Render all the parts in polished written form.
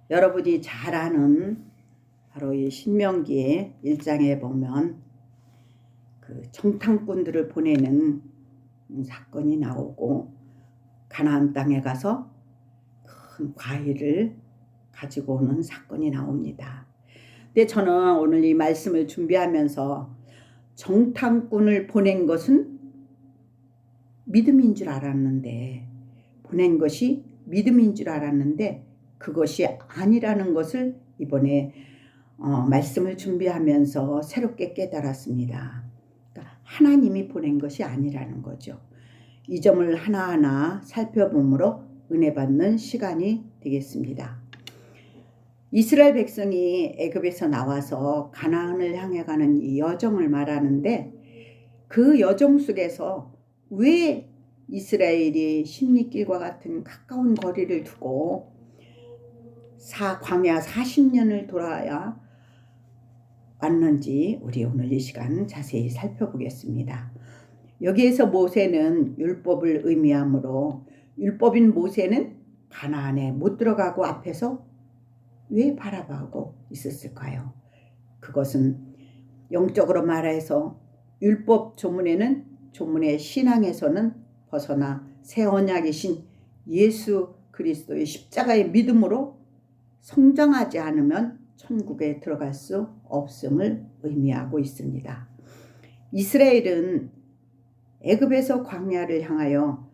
여러분이 잘 아는 바로 이 신명기의 1장에 보면 그 정탐꾼들을 보내는 사건이 나오고 가나안 땅에 가서 큰 과일을 가지고 오는 사건이 나옵니다. 근데 저는 오늘 이 말씀을 준비하면서 정탐꾼을 보낸 것은 믿음인 줄 알았는데 그것이 아니라는 것을 이번에 말씀을 준비하면서 새롭게 깨달았습니다. 그러니까 하나님이 보낸 것이 아니라는 거죠. 이 점을 하나하나 살펴봄으로 은혜 받는 시간이 되겠습니다. 이스라엘 백성이 애굽에서 나와서 가나안을 향해 가는 이 여정을 말하는데, 그 여정 속에서 왜 이스라엘이 십리길과 같은 가까운 거리를 두고 광야 40년을 돌아야 왔는지 우리 오늘 이 시간 자세히 살펴보겠습니다. 여기에서 모세는 율법을 의미하므로 율법인 모세는 가나안에 못 들어가고 앞에서 왜 바라보고 있었을까요? 그것은 영적으로 말해서 율법 조문의 신앙에서는 벗어나 새 언약이신 예수 그리스도의 십자가의 믿음으로 성장하지 않으면 천국에 들어갈 수 없음을 의미하고 있습니다. 이스라엘은 애굽에서 광야를 향하여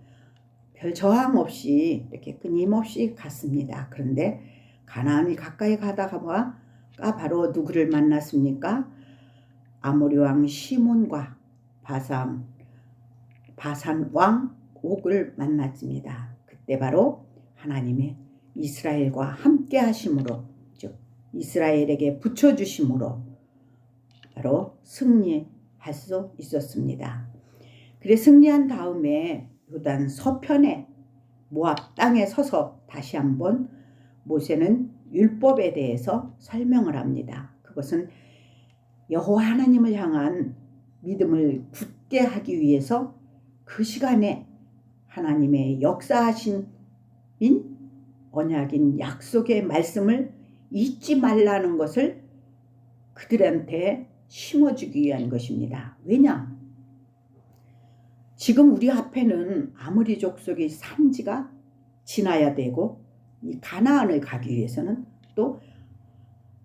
별 저항 없이 이렇게 끊임없이 갔습니다. 그런데 가나안이 가까이 가다가 바로 누구를 만났습니까? 아모리 왕 시몬과 바산 왕 옥을 만났습니다. 그때 바로 하나님의 이스라엘과 함께 하심으로, 즉 이스라엘에게 붙여주심으로 바로 승리할 수 있었습니다. 그래 승리한 다음에 요단 서편에 모압 땅에 서서 다시 한번 모세는 율법에 대해서 설명을 합니다. 그것은 여호와 하나님을 향한 믿음을 굳게 하기 위해서 그 시간에 하나님의 역사하신 언약인 약속의 말씀을 잊지 말라는 것을 그들한테 심어주기 위한 것입니다. 왜냐? 지금 우리 앞에는 아모리 족속의 산지가 지나야 되고, 이 가나안을 가기 위해서는 또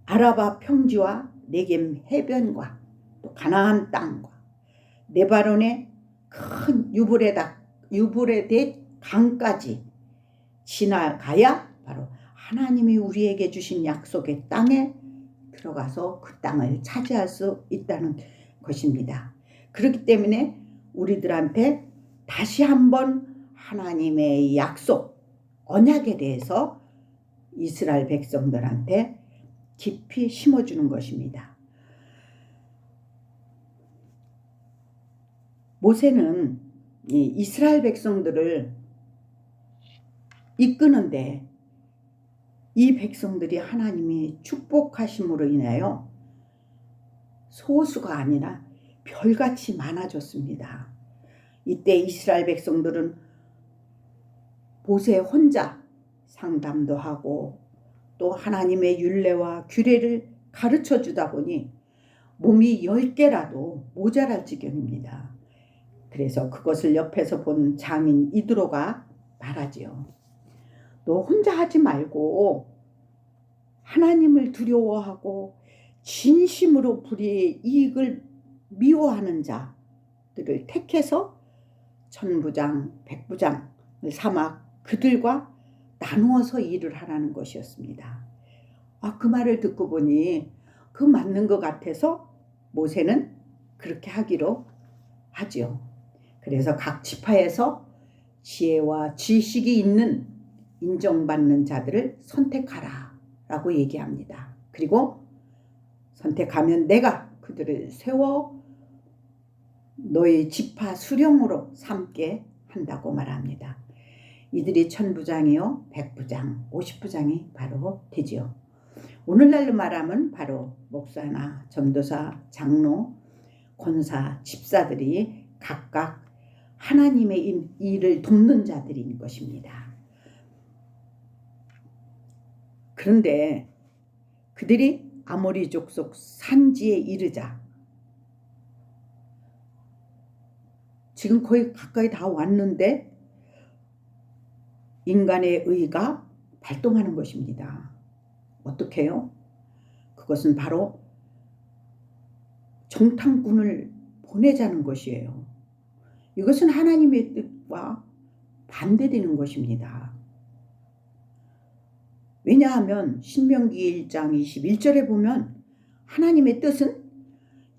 아라바 평지와 네겜 해변과 또 가나안 땅과 레바논의 큰 유브레데 강까지 지나가야 바로 하나님이 우리에게 주신 약속의 땅에 들어가서 그 땅을 차지할 수 있다는 것입니다. 그렇기 때문에 우리들한테 다시 한번 하나님의 약속, 언약에 대해서 이스라엘 백성들한테 깊이 심어주는 것입니다. 모세는 이 이스라엘 백성들을 이끄는데 이 백성들이 하나님이 축복하심으로 인하여 소수가 아니라 별같이 많아졌습니다. 이때 이스라엘 백성들은 모세 혼자 상담도 하고 또 하나님의 율례와 규례를 가르쳐 주다 보니 몸이 10개라도 모자랄 지경입니다. 그래서 그것을 옆에서 본 장인 이드로가 말하지요. 너 혼자 하지 말고 하나님을 두려워하고 진심으로 불의의 이익을 미워하는 자들을 택해서 천부장, 백부장을 삼아 그들과 나누어서 일을 하라는 것이었습니다. 그 말을 듣고 보니 그 맞는 것 같아서 모세는 그렇게 하기로 하지요. 그래서 각 지파에서 지혜와 지식이 있는 인정받는 자들을 선택하라 라고 얘기합니다. 그리고 선택하면 내가 그들을 세워 너희 지파 수령으로 삼게 한다고 말합니다. 이들이 천부장이요, 백부장, 50부장이 바로 되지요. 오늘날로 말하면 바로 목사나 전도사, 장로, 권사, 집사들이 각각 하나님의 일을 돕는 자들인 것입니다. 그런데 그들이 아모리 족속 산지에 이르자 지금 거의 가까이 다 왔는데 인간의 의가 발동하는 것입니다. 어떻게 해요? 그것은 바로 정탐꾼을 보내자는 것이에요. 이것은 하나님의 뜻과 반대되는 것입니다. 왜냐하면 신명기 1장 21절에 보면 하나님의 뜻은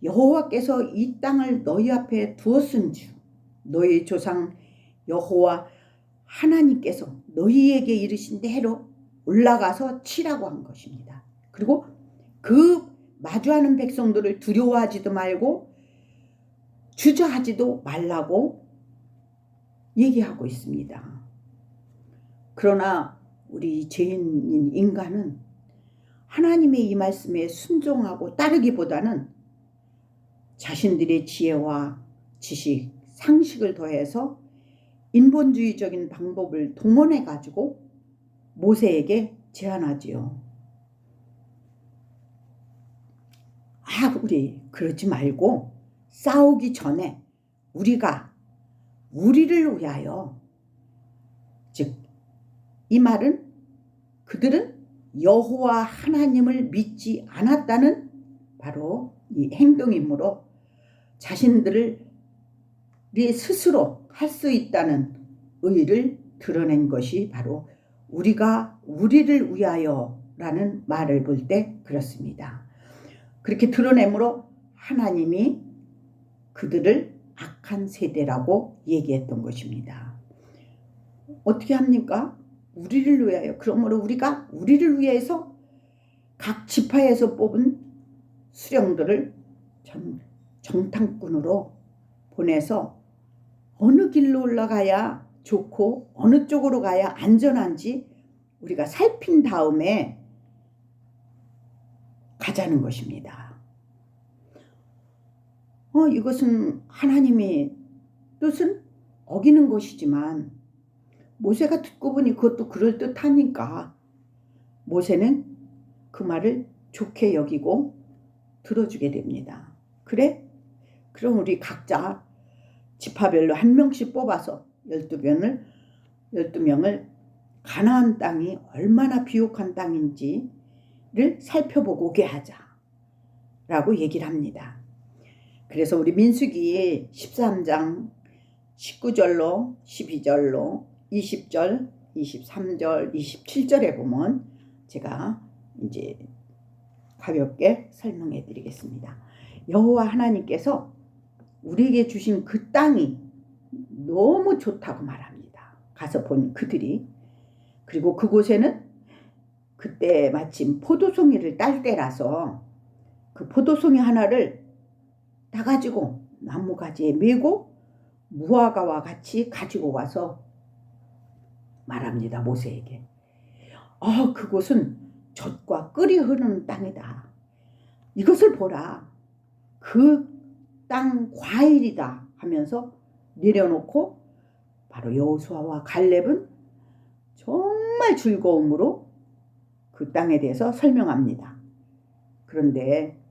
여호와께서 이 땅을 너희 앞에 두었은즉 너희 조상 여호와 하나님께서 너희에게 이르신 대로 올라가서 치라고 한 것입니다. 그리고 그 마주하는 백성들을 두려워하지도 말고 주저하지도 말라고 얘기하고 있습니다. 그러나 우리 죄인인 인간은 하나님의 이 말씀에 순종하고 따르기보다는 자신들의 지혜와 지식, 상식을 더해서 인본주의적인 방법을 동원해 가지고 모세에게 제안하지요. 우리 그러지 말고 싸우기 전에 우리가 우리를 위하여, 즉 이 말은 그들은 여호와 하나님을 믿지 않았다는 바로 이 행동이므로 자신들을 스스로 할 수 있다는 의를 드러낸 것이 바로 우리가 우리를 위하여 라는 말을 볼 때 그렇습니다. 그렇게 드러내므로 하나님이 그들을 악한 세대라고 얘기했던 것입니다. 어떻게 합니까? 우리를 위하여. 그러므로 우리가 우리를 위해서 각 지파에서 뽑은 수령들을 정탐꾼으로 보내서 어느 길로 올라가야 좋고 어느 쪽으로 가야 안전한지 우리가 살핀 다음에 가자는 것입니다. 이것은 하나님의 뜻은 어기는 것이지만 모세가 듣고 보니 그것도 그럴듯하니까 모세는 그 말을 좋게 여기고 들어주게 됩니다. 그래? 그럼 우리 각자 지파별로 한 명씩 뽑아서 12명을 가나안 땅이 얼마나 비옥한 땅인지를 살펴보고 오게 하자라고 얘기를 합니다. 그래서 우리 민수기 13장 19절로 12절로 20절, 23절, 27절에 보면 제가 이제 가볍게 설명해 드리겠습니다. 여호와 하나님께서 우리에게 주신 그 땅이 너무 좋다고 말합니다. 가서 본 그들이. 그리고 그곳에는 그때 마침 포도송이를 딸 때라서 그 포도송이 하나를 따가지고 나무가지에 메고 무화과와 같이 가지고 와서 말합니다. 모세에게. 그곳은 젖과 꿀이 흐르는 땅이다. 이것을 보라. 그 땅 과일이다 하면서 내려놓고 바로 여호수아와 갈렙은 정말 즐거움으로 그 땅에 대해서 설명합니다. 그런데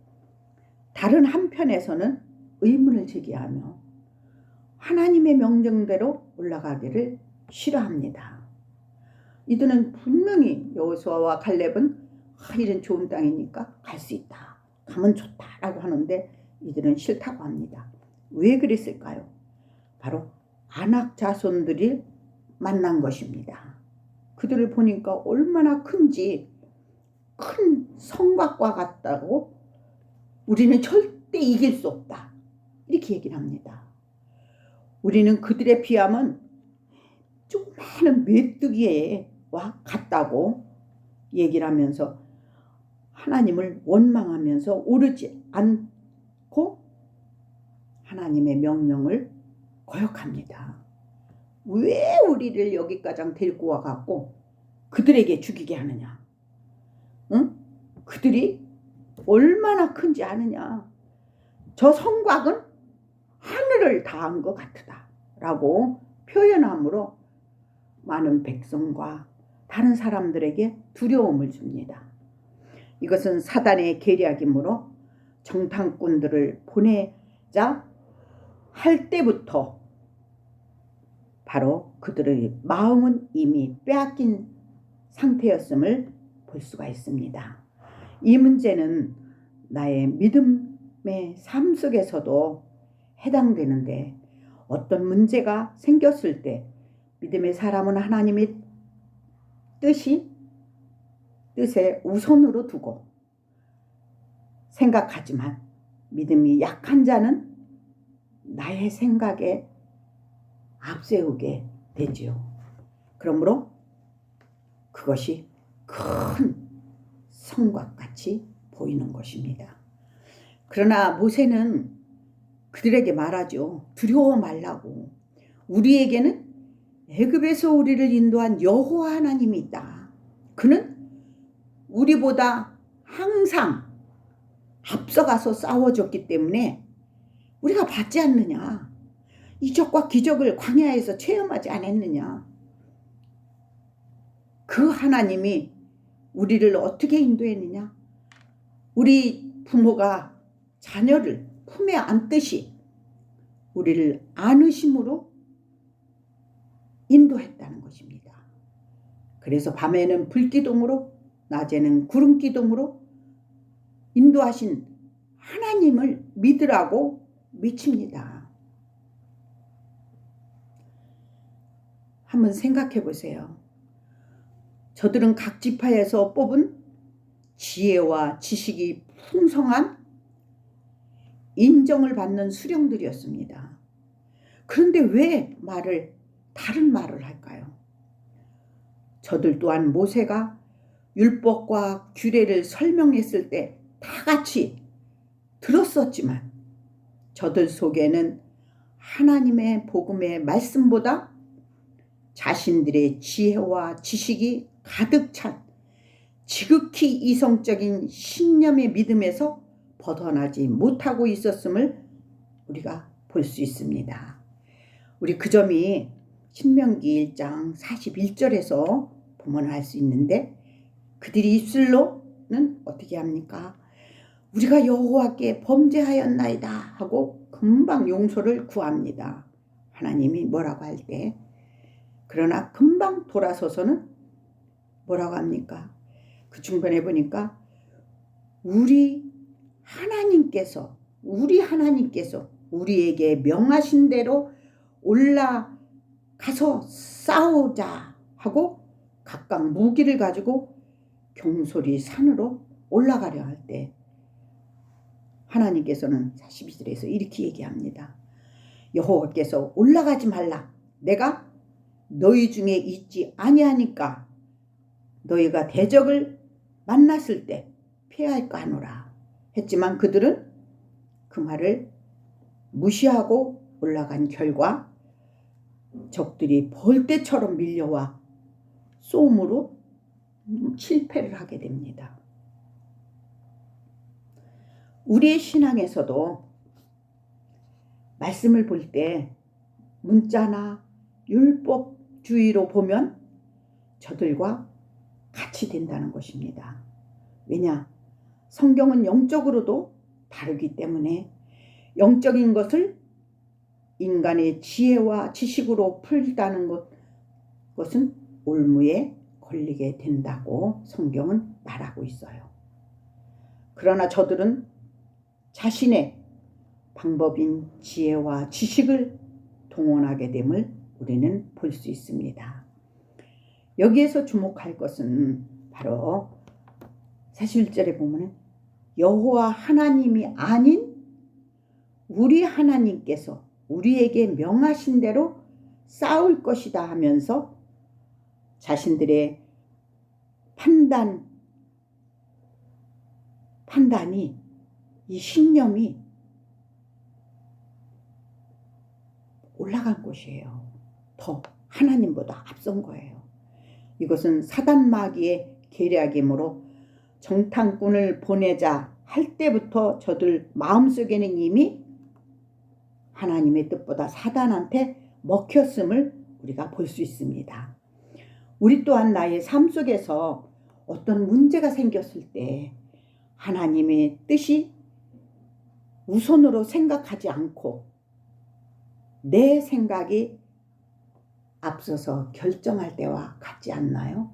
다른 한편에서는 의문을 제기하며 하나님의 명령대로 올라가기를 싫어합니다. 이들은 분명히 여호수아와 갈렙은 이런 좋은 땅이니까 갈 수 있다. 가면 좋다라고 하는데 이들은 싫다고 합니다. 왜 그랬을까요? 바로 아낙 자손들이 만난 것입니다. 그들을 보니까 얼마나 큰지 큰 성곽과 같다고 우리는 절대 이길 수 없다. 이렇게 얘기를 합니다. 우리는 그들에 비하면 조그마한 메뚜기와 같다고 얘기를 하면서 하나님을 원망하면서 오르지 않고 하나님의 명령을 거역합니다. 왜 우리를 여기까지 데리고 와갖고 그들에게 죽이게 하느냐? 응? 그들이 얼마나 큰지 아느냐? 저 성곽은 하늘을 다한 것 같다 라고 표현함으로 많은 백성과 다른 사람들에게 두려움을 줍니다. 이것은 사단의 계략이므로 정탐꾼들을 보내자 할 때부터 바로 그들의 마음은 이미 빼앗긴 상태였음을 볼 수가 있습니다. 이 문제는 나의 믿음의 삶 속에서도 해당되는데, 어떤 문제가 생겼을 때 믿음의 사람은 하나님의 뜻에 우선으로 두고 생각하지만, 믿음이 약한 자는 나의 생각에 앞세우게 되지요. 그러므로 그것이 큰 성곽같이 보이는 것입니다. 그러나 모세는 그들에게 말하죠. 두려워 말라고. 우리에게는 애굽에서 우리를 인도한 여호와 하나님이 있다. 그는 우리보다 항상 앞서가서 싸워줬기 때문에 우리가 받지 않느냐. 이적과 기적을 광야에서 체험하지 않았느냐. 그 하나님이 우리를 어떻게 인도했느냐. 우리 부모가 자녀를 품에 안듯이 우리를 안으심으로 인도했다는 것입니다. 그래서 밤에는 불기둥으로, 낮에는 구름기둥으로 인도하신 하나님을 믿으라고 미칩니다. 한번 생각해 보세요. 저들은 각 지파에서 뽑은 지혜와 지식이 풍성한 인정을 받는 수령들이었습니다. 그런데 왜 다른 말을 할까요? 저들 또한 모세가 율법과 규례를 설명했을 때 다 같이 들었었지만, 저들 속에는 하나님의 복음의 말씀보다 자신들의 지혜와 지식이 가득 찬 지극히 이성적인 신념의 믿음에서 벗어나지 못하고 있었음을 우리가 볼 수 있습니다. 우리 그 점이 신명기 1장 41절에서 보면 알 수 있는데, 그들이 입술로는 어떻게 합니까? 우리가 여호와께 범죄하였나이다 하고 금방 용서를 구합니다. 하나님이 뭐라고 할 때. 그러나 금방 돌아서서는 뭐라고 합니까? 그 중간에 보니까 우리 하나님께서 우리에게 명하신 대로 올라가서 싸우자 하고 각각 무기를 가지고 경솔이 산으로 올라가려 할 때, 하나님께서는 42절에서 이렇게 얘기합니다. 여호와께서 올라가지 말라. 내가 너희 중에 있지 아니하니까 너희가 대적을 만났을 때 피할까 하노라 했지만, 그들은 그 말을 무시하고 올라간 결과 적들이 벌떼처럼 밀려와 쏘음으로 실패를 하게 됩니다. 우리의 신앙에서도 말씀을 볼 때 문자나 율법주의로 보면 저들과 같이 된다는 것입니다. 왜냐? 성경은 영적으로도 다르기 때문에 영적인 것을 인간의 지혜와 지식으로 풀다는 것은 올무에 걸리게 된다고 성경은 말하고 있어요. 그러나 저들은 자신의 방법인 지혜와 지식을 동원하게 됨을 우리는 볼 수 있습니다. 여기에서 주목할 것은 바로 41절에 보면 여호와 하나님이 아닌 우리 하나님께서 우리에게 명하신 대로 싸울 것이다 하면서 자신들의 판단이, 이 신념이 올라간 것이에요. 더 하나님보다 앞선 거예요. 이것은 사단 마귀의 계략이므로 정탐꾼을 보내자 할 때부터 저들 마음속에는 이미 하나님의 뜻보다 사단한테 먹혔음을 우리가 볼 수 있습니다. 우리 또한 나의 삶 속에서 어떤 문제가 생겼을 때 하나님의 뜻이 우선으로 생각하지 않고 내 생각이 앞서서 결정할 때와 같지 않나요?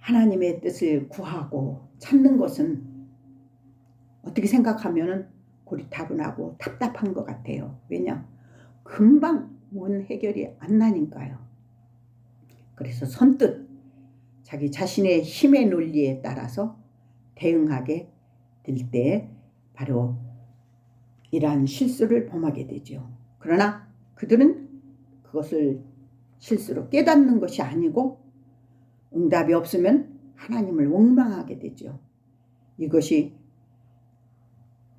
하나님의 뜻을 구하고 찾는 것은 어떻게 생각하면 고리타분하고 답답한 것 같아요. 왜냐? 금방 뭔 해결이 안 나니까요. 그래서 선뜻 자기 자신의 힘의 논리에 따라서 대응하게 될 때 바로 이러한 실수를 범하게 되죠. 그러나 그들은 그것을 실수로 깨닫는 것이 아니고 응답이 없으면 하나님을 원망하게 되죠. 이것이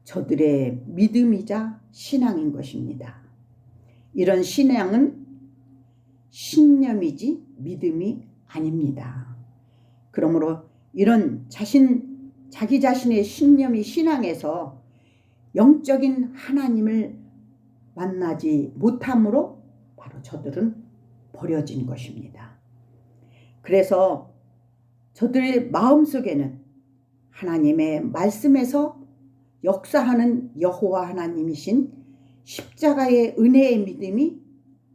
저들의 믿음이자 신앙인 것입니다. 이런 신앙은 신념이지 믿음이 아닙니다. 그러므로 이런 자기 자신의 신념이 신앙에서 영적인 하나님을 만나지 못함으로 바로 저들은 버려진 것입니다. 그래서 저들의 마음속에는 하나님의 말씀에서 역사하는 여호와 하나님이신 십자가의 은혜의 믿음이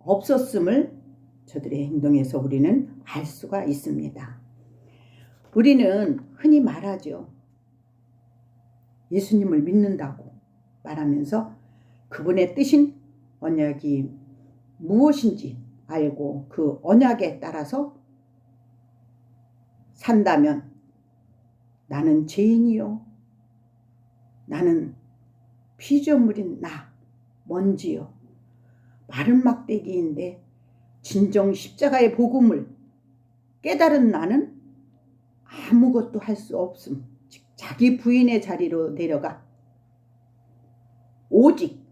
없었음을 저들의 행동에서 우리는 알 수가 있습니다. 우리는 흔히 말하죠. 예수님을 믿는다고 말하면서 그분의 뜻인 언약이 무엇인지 알고 그 언약에 따라서 산다면 나는 죄인이요, 나는 피조물인 나 먼지요, 마른 막대기인데 진정 십자가의 복음을 깨달은 나는 아무것도 할 수 없음. 즉 자기 부인의 자리로 내려가 오직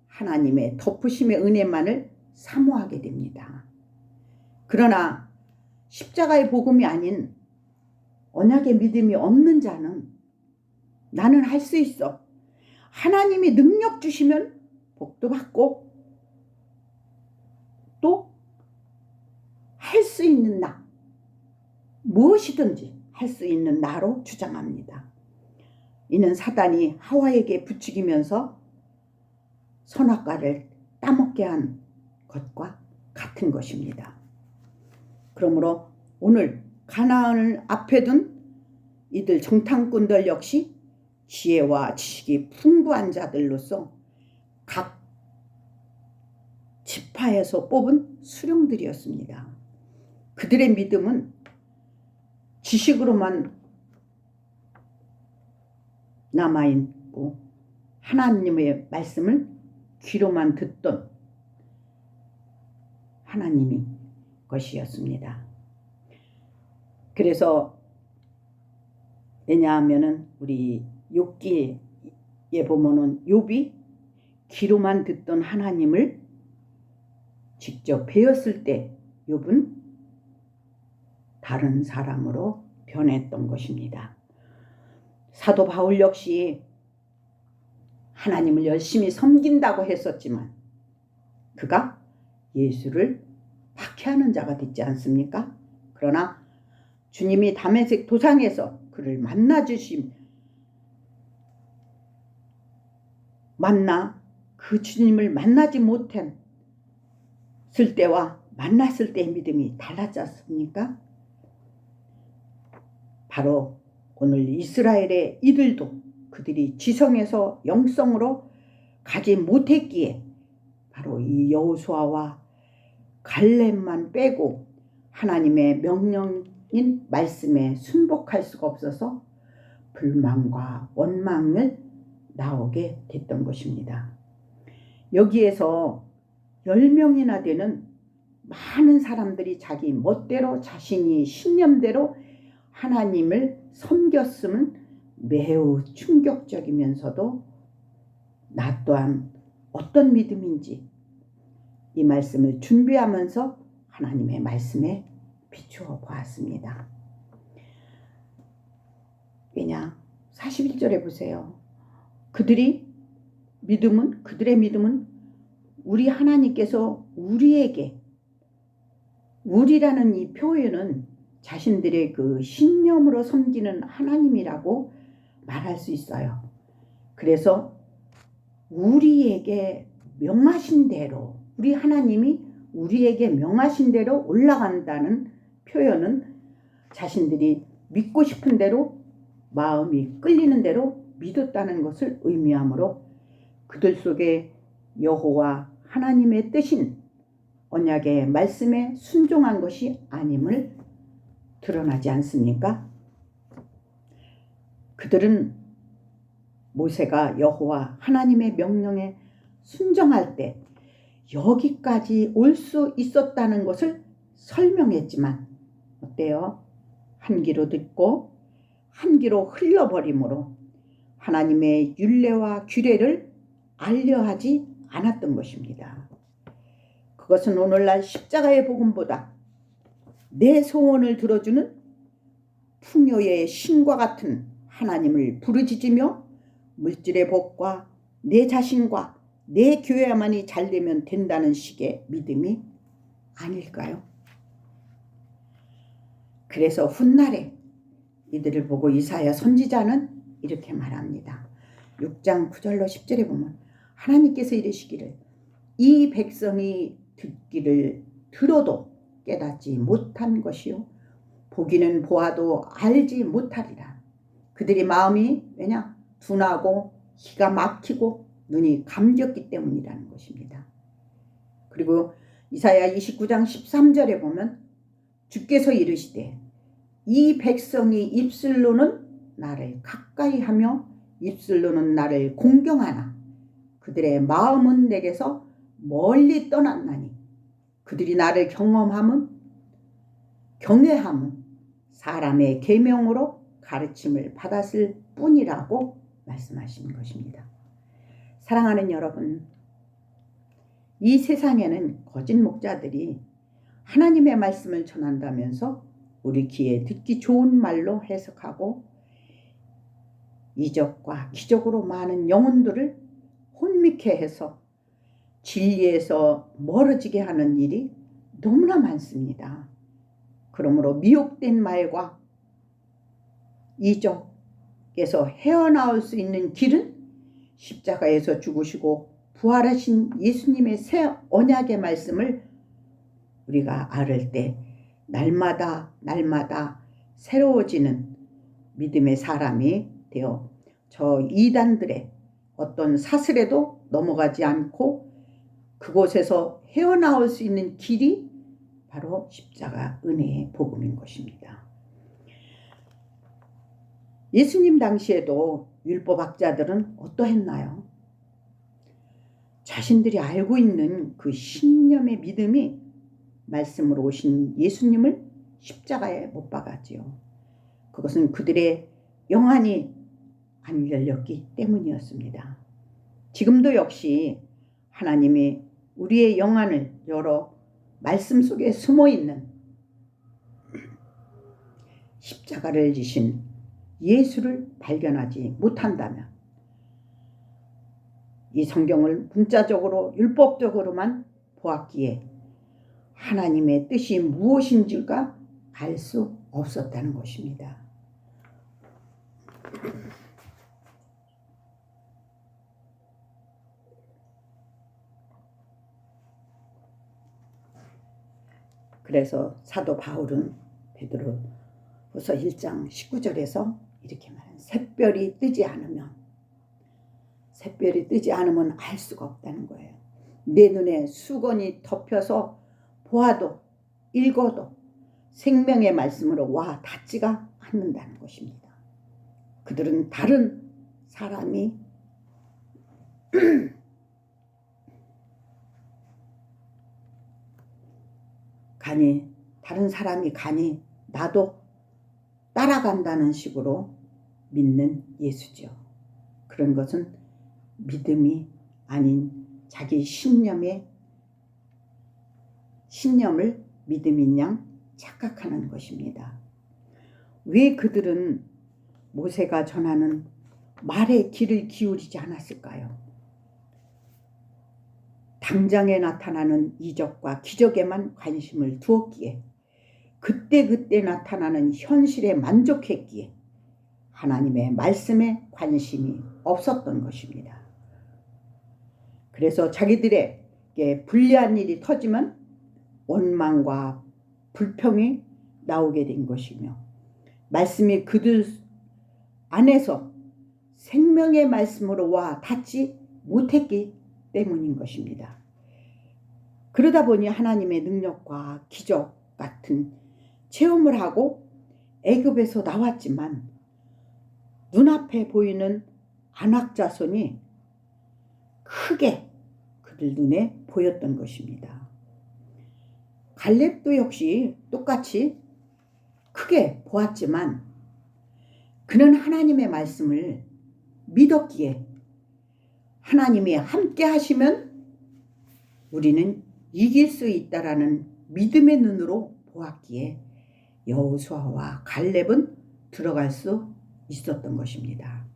하나님의 덮으심의 은혜만을 사모하게 됩니다. 그러나 십자가의 복음이 아닌 언약의 믿음이 없는 자는 나는 할 수 있어. 하나님이 능력 주시면 복도 받고 또 할 수 있는 나, 무엇이든지 할 수 있는 나로 주장합니다. 이는 사단이 하와에게 부추기면서 선악과를 따먹게 한 것과 같은 것입니다. 그러므로 오늘 가나안을 앞에 둔 이들 정탐꾼들 역시 지혜와 지식이 풍부한 자들로서 각 지파에서 뽑은 수령들이었습니다. 그들의 믿음은 지식으로만 남아있고 하나님의 말씀을 귀로만 듣던 하나님이 것이었습니다. 그래서 왜냐하면은 우리 욥기에 보면은 욥이 귀로만 듣던 하나님을 직접 배웠을 때 욥은 다른 사람으로 변했던 것입니다. 사도 바울 역시 하나님을 열심히 섬긴다고 했었지만 그가 예수를 박해하는 자가 됐지 않습니까? 그러나 주님이 다메섹 도상에서 그를 그 주님을 만나지 못했을 때와 만났을 때의 믿음이 달랐지 않습니까? 바로 오늘 이스라엘의 이들도 그들이 지성에서 영성으로 가지 못했기에 바로 이 여호수아와 갈렙만 빼고 하나님의 명령인 말씀에 순복할 수가 없어서 불만과 원망을 나오게 됐던 것입니다. 여기에서 10명이나 되는 많은 사람들이 자기 멋대로 자신이 신념대로 하나님을 섬겼음은 매우 충격적이면서도 나 또한 어떤 믿음인지 이 말씀을 준비하면서 하나님의 말씀에 비추어 보았습니다. 왜냐? 41절에 보세요. 그들의 믿음은 우리 하나님께서 우리에게 우리라는 이 표현은 자신들의 그 신념으로 섬기는 하나님이라고 말할 수 있어요. 그래서 우리에게 명하신 대로, 우리 하나님이 우리에게 명하신 대로 올라간다는 표현은 자신들이 믿고 싶은 대로, 마음이 끌리는 대로 믿었다는 것을 의미하므로 그들 속에 여호와 하나님의 뜻인 언약의 말씀에 순종한 것이 아님을 드러나지 않습니까? 그들은 모세가 여호와 하나님의 명령에 순종할 때 여기까지 올 수 있었다는 것을 설명했지만 어때요? 한 귀로 듣고 한 귀로 흘러버림으로 하나님의 율례와 규례를 알려하지 않았던 것입니다. 그것은 오늘날 십자가의 복음보다 내 소원을 들어주는 풍요의 신과 같은 하나님을 부르짖으며 물질의 복과 내 자신과 내 교회만이 잘되면 된다는 식의 믿음이 아닐까요? 그래서 훗날에 이들을 보고 이사야 선지자는 이렇게 말합니다. 6장 9절로 10절에 보면 하나님께서 이르시기를 이 백성이 듣기를 들어도 깨닫지 못한 것이요 보기는 보아도 알지 못하리라. 그들이 마음이 왜냐? 둔하고 기가 막히고 눈이 감겼기 때문이라는 것입니다. 그리고 이사야 29장 13절에 보면 주께서 이르시되 이 백성이 입술로는 나를 가까이 하며 입술로는 나를 공경하나 그들의 마음은 내게서 멀리 떠났나니 그들이 나를 경외함은 사람의 계명으로 가르침을 받았을 뿐이라고 말씀하신 것입니다. 사랑하는 여러분, 이 세상에는 거짓 목자들이 하나님의 말씀을 전한다면서 우리 귀에 듣기 좋은 말로 해석하고 이적과 기적으로 많은 영혼들을 혼미케 해서 진리에서 멀어지게 하는 일이 너무나 많습니다. 그러므로 미혹된 말과 이적에서 헤어나올 수 있는 길은 십자가에서 죽으시고 부활하신 예수님의 새 언약의 말씀을 우리가 알을 때 날마다 새로워지는 믿음의 사람이 되어 저 이단들의 어떤 사슬에도 넘어가지 않고 그곳에서 헤어나올 수 있는 길이 바로 십자가 은혜의 복음인 것입니다. 예수님 당시에도 율법학자들은 어떠했나요? 자신들이 알고 있는 그 신념의 믿음이 말씀으로 오신 예수님을 십자가에 못 박았지요. 그것은 그들의 영안이 안 열렸기 때문이었습니다. 지금도 역시 하나님이 우리의 영안을 열어 말씀 속에 숨어있는 십자가를 지신 예수를 발견하지 못한다면 이 성경을 문자적으로 율법적으로만 보았기에 하나님의 뜻이 무엇인지가 알 수 없었다는 것입니다. 그래서 사도 바울은 베드로후서 1장 19절에서 이렇게 말합니다. 샛별이 뜨지 않으면 알 수가 없다는 거예요. 내 눈에 수건이 덮여서 보아도 읽어도 생명의 말씀으로 와 닿지가 않는다는 것입니다. 그들은 다른 사람이 가니 나도 따라간다는 식으로 믿는 예수죠. 그런 것은 믿음이 아닌 자기 신념을 믿음인 양 착각하는 것입니다. 왜 그들은 모세가 전하는 말에 귀를 기울이지 않았을까요? 당장에 나타나는 이적과 기적에만 관심을 두었기에 그때그때 나타나는 현실에 만족했기에 하나님의 말씀에 관심이 없었던 것입니다. 그래서 자기들에게 불리한 일이 터지면 원망과 불평이 나오게 된 것이며 말씀이 그들 안에서 생명의 말씀으로 와 닿지 못했기 때문인 것입니다. 그러다 보니 하나님의 능력과 기적 같은 체험을 하고 애굽에서 나왔지만 눈앞에 보이는 안악자손이 크게 그들 눈에 보였던 것입니다. 갈렙도 역시 똑같이 크게 보았지만 그는 하나님의 말씀을 믿었기에 하나님이 함께 하시면 우리는 이길 수 있다라는 믿음의 눈으로 보았기에 여호수아와 갈렙은 들어갈 수 있었던 것입니다.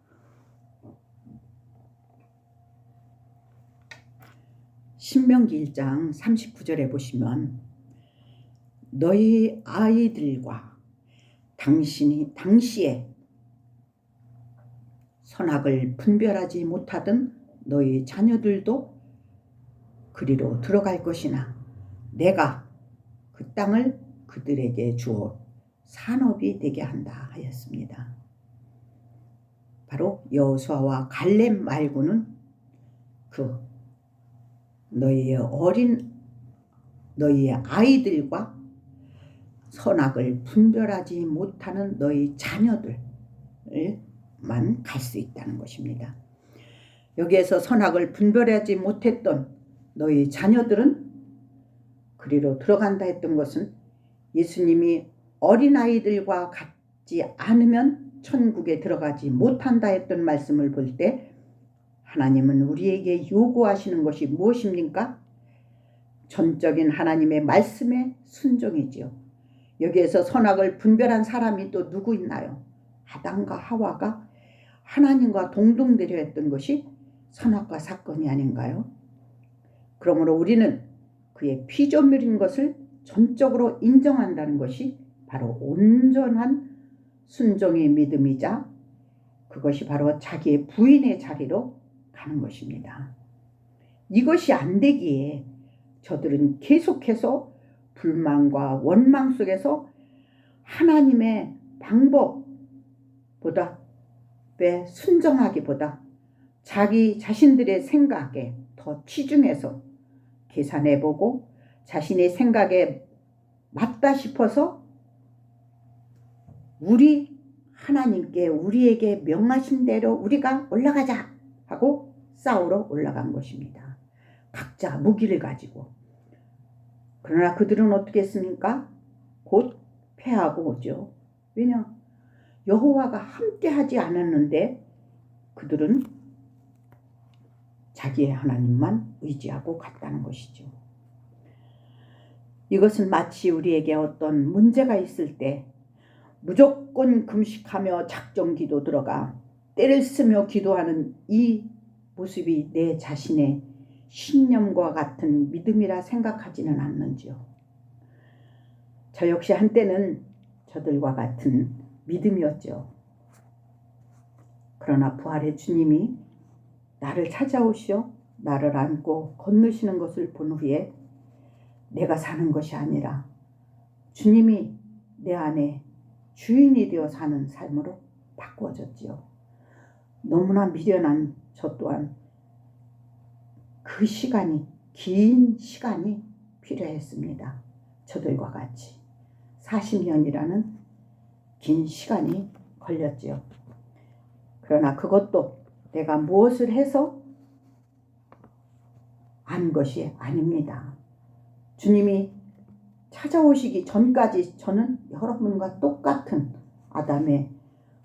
신명기 1장 39절에 보시면 너희 아이들과 당시에 선악을 분별하지 못하던 너희 자녀들도 그리로 들어갈 것이나 내가 그 땅을 그들에게 주어 산업이 되게 한다 하였습니다. 바로 여호수아와 갈렙 말고는 그 너희의 아이들과 선악을 분별하지 못하는 너희 자녀들만 갈 수 있다는 것입니다. 여기에서 선악을 분별하지 못했던 너희 자녀들은 그리로 들어간다 했던 것은 예수님이 어린아이들과 같지 않으면 천국에 들어가지 못한다 했던 말씀을 볼 때 하나님은 우리에게 요구하시는 것이 무엇입니까? 전적인 하나님의 말씀에 순종이지요. 여기에서 선악을 분별한 사람이 또 누구 있나요? 아담과 하와가 하나님과 동등되려 했던 것이 선악과 사건이 아닌가요? 그러므로 우리는 그의 피조물인 것을 전적으로 인정한다는 것이 바로 온전한 순종의 믿음이자 그것이 바로 자기의 부인의 자리로 가는 것입니다. 이것이 안 되기에 저들은 계속해서 불만과 원망 속에서 하나님의 방법보다 순종하기보다 자기 자신들의 생각에 더 치중해서 계산해보고 자신의 생각에 맞다 싶어서 하나님께 우리에게 명하신 대로 우리가 올라가자 하고 싸우러 올라간 것입니다. 각자 무기를 가지고. 그러나 그들은 어떻게 했습니까? 곧 패하고 오죠. 왜냐? 여호와가 함께 하지 않았는데 그들은 자기의 하나님만 의지하고 갔다는 것이죠. 이것은 마치 우리에게 어떤 문제가 있을 때 무조건 금식하며 작정기도 들어가 때를 쓰며 기도하는 이 모습이 내 자신의 신념과 같은 믿음이라 생각하지는 않는지요. 저 역시 한때는 저들과 같은 믿음이었죠. 그러나 부활의 주님이 나를 찾아오시어 나를 안고 건너시는 것을 본 후에 내가 사는 것이 아니라 주님이 내 안에 주인이 되어 사는 삶으로 바꾸어졌지요. 너무나 미련한 저 또한 그 시간이 긴 시간이 필요했습니다. 저들과 같이 40년이라는 긴 시간이 걸렸지요. 그러나 그것도 내가 무엇을 해서 안 것이 아닙니다. 주님이 찾아오시기 전까지 저는 여러분과 똑같은 아담의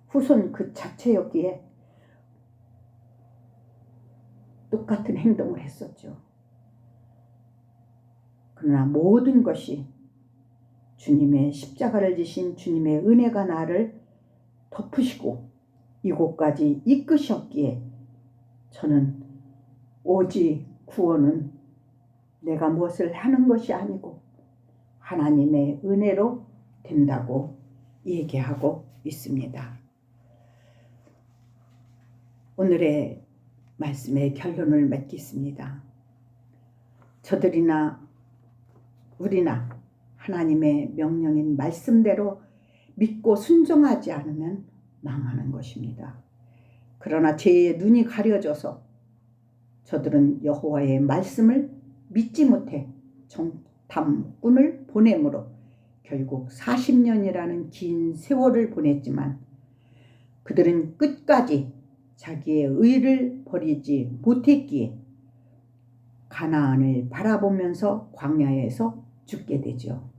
후손 그 자체였기에 똑같은 행동을 했었죠. 그러나 모든 것이 주님의 십자가를 지신 주님의 은혜가 나를 덮으시고 이곳까지 이끄셨기에 저는 오직 구원은 내가 무엇을 하는 것이 아니고 하나님의 은혜로 된다고 얘기하고 있습니다. 오늘의 말씀의 결론을 맺겠습니다. 저들이나 우리나 하나님의 명령인 말씀대로 믿고 순종하지 않으면 망하는 것입니다. 그러나 죄의 눈이 가려져서 저들은 여호와의 말씀을 믿지 못해 정탐꾼을 보내므로 결국 40년이라는 긴 세월을 보냈지만 그들은 끝까지 자기의 의를 버리지 못했기에 가나안을 바라보면서 광야에서 죽게 되죠.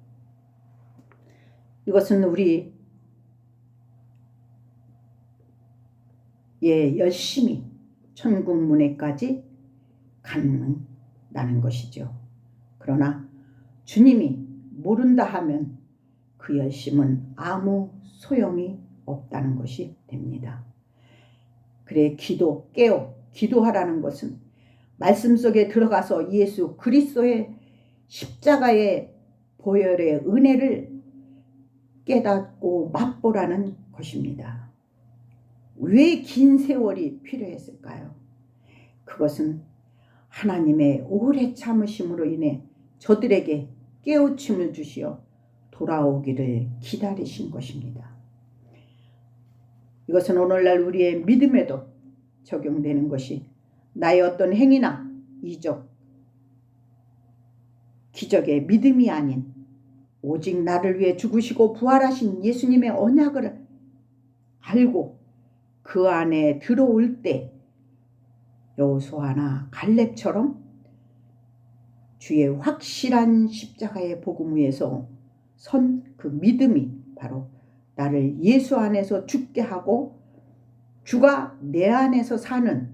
이것은 우리의 열심히 천국 문에까지 간다는 것이죠. 그러나 주님이 모른다 하면 그 열심은 아무 소용이 없다는 것이 됩니다. 그래 기도하라는 것은 말씀 속에 들어가서 예수 그리스도의 십자가의 보혈의 은혜를 깨닫고 맛보라는 것입니다. 왜 긴 세월이 필요했을까요? 그것은 하나님의 오래 참으심으로 인해 저들에게 깨우침을 주시어 돌아오기를 기다리신 것입니다. 이것은 오늘날 우리의 믿음에도 적용되는 것이 나의 어떤 행위나 이적, 기적의 믿음이 아닌 오직 나를 위해 죽으시고 부활하신 예수님의 언약을 알고 그 안에 들어올 때 여호수아나 갈렙처럼 주의 확실한 십자가의 복음 위에서 선 그 믿음이 바로 나를 예수 안에서 죽게 하고 주가 내 안에서 사는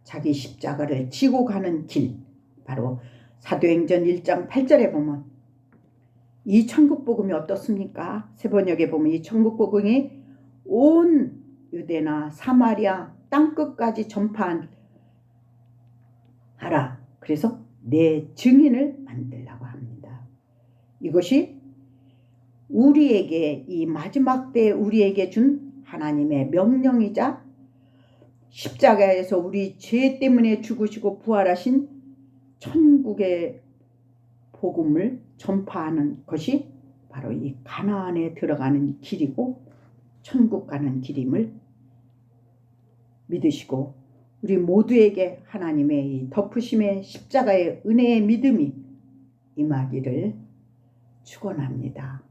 자기 십자가를 지고 가는 길, 바로 사도행전 1장 8절에 보면 이 천국복음이 어떻습니까? 세번역에 보면 이 천국복음이 온 유대나 사마리아 땅끝까지 전파하라. 그래서 내 증인을 만들라고 합니다. 이것이 우리에게 이 마지막 때에 우리에게 준 하나님의 명령이자 십자가에서 우리 죄 때문에 죽으시고 부활하신 천국의 복음을 전파하는 것이 바로 이 가나안에 들어가는 길이고 천국 가는 길임을 믿으시고 우리 모두에게 하나님의 이 덮으심의 십자가의 은혜의 믿음이 임하기를 축원합니다.